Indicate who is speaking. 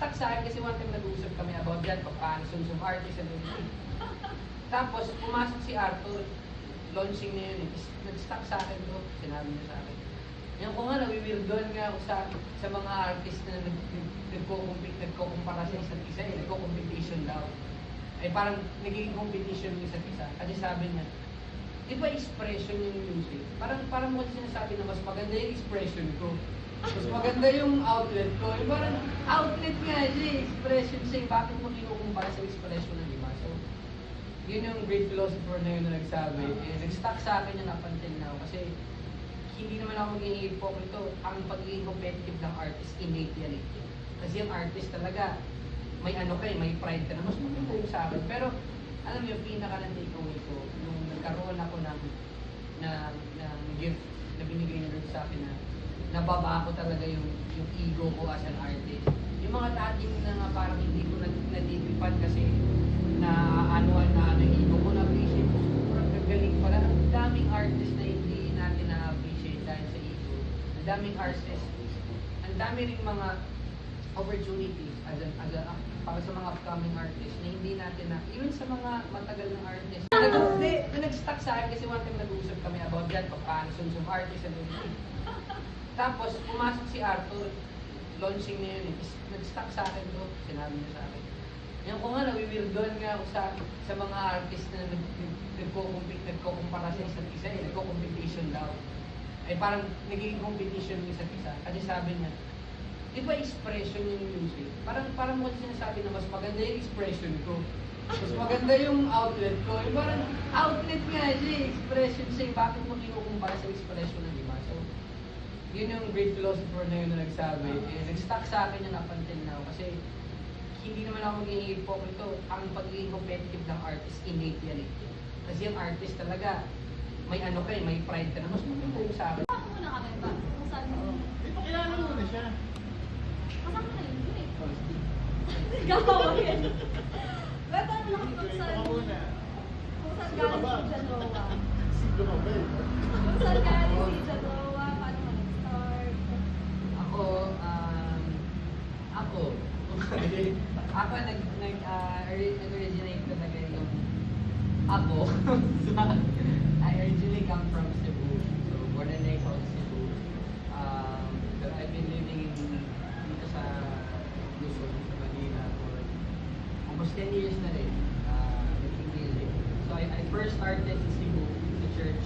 Speaker 1: nag-stuck sa akin kasi one time nag-uusap kami about yan, paano sum artist and everything. Tapos, pumasok si Arthur, launching na yun, nag-stuck sa akin to, sinabi niya sa akin. Yan ko nga, nawiwirdoan nga ako sa mga artist na nagkukumpara sa isa't isa, nagkukompetition daw. Ay parang nagiging competition yung isa't isa. Kasi sabi niya, di ba expression yung music? Parang mo sinasabi na mas maganda yung expression ko. Mas maganda yung outlet ko. Yung parang outlet nga siya, expression siya. Bakit mo kinukumpara sa expression ng iba? So, yun yung great philosopher na yun na nagsabi. Nag-stuck sa akin yung up until now. Kasi hindi naman ako magiging hipokrito. Ang pagiging competitive ng artist, innate yan eh. Kasi yung artist talaga, may may pride ka na. Mas maganda yung sa akin. Pero, alam mo yung pinaka ng takeaway ko, nung nagkaroon ako ng gift na binigay na sa akin na nababa ko talaga yung ego ko as an artist. Yung mga dating na parang hindi ko natitipad kasi na yung ego ko na-appreciate ko. Sobrang gagaling pala. Ang daming artist na hindi natin na-appreciate dahil sa ego. Ang daming artist. Ang dami rin mga opportunities para sa mga upcoming artists na hindi natin even sa mga matagal ng artist. Nag-stuck sa akin kasi one time nag-uusap kami about yan, paano sum artist and everything. Tapos, pumasok si Arthur, launching na yun, nag-stuck sa akin to, sinabi niya sa akin. Yan ko nga, nawiwirdoan nga ako sa mga artist na nagkukumpara sa isa't isa, nagkukompetition daw. Ay parang nagiging competition yung isa't isa. Kasi sabi niya, di ba expression yung music? Parang mo sinasabi na mas maganda yung expression ko. Mas maganda yung outlet ko. Yung parang outlet nga siya, expression siya. Bakit mo kinukumpara sa expression ng iba? So, yun yung great philosopher na yun na nagsabi. Nag-stuck sa akin yung up until now. Kasi hindi naman ako magiging hipokrito. Ang pagiging competitive ng artist, innate yan eh. Kasi yung artist talaga, may may pride ka na. Mas maganda yung sa akin.
Speaker 2: Ako muna kami ba? Kung saan mo?
Speaker 3: Ipakilala mo na siya.
Speaker 2: Kasama na yun eh. Gawa yan. Ba't ano lang kung saan? Kung saan galing si Janowa?
Speaker 3: Siglo ka ba eh?
Speaker 2: Kung saan galing si Janowa? Paano ka nag-start?
Speaker 1: Ako nag-originate talaga yung I originally come from Cebu. So, born and raised out of Cebu. But I've been living dito sa Luzon, sa Manila for almost 10 years na rin. Making music. So, I first started in Cebu, sa church.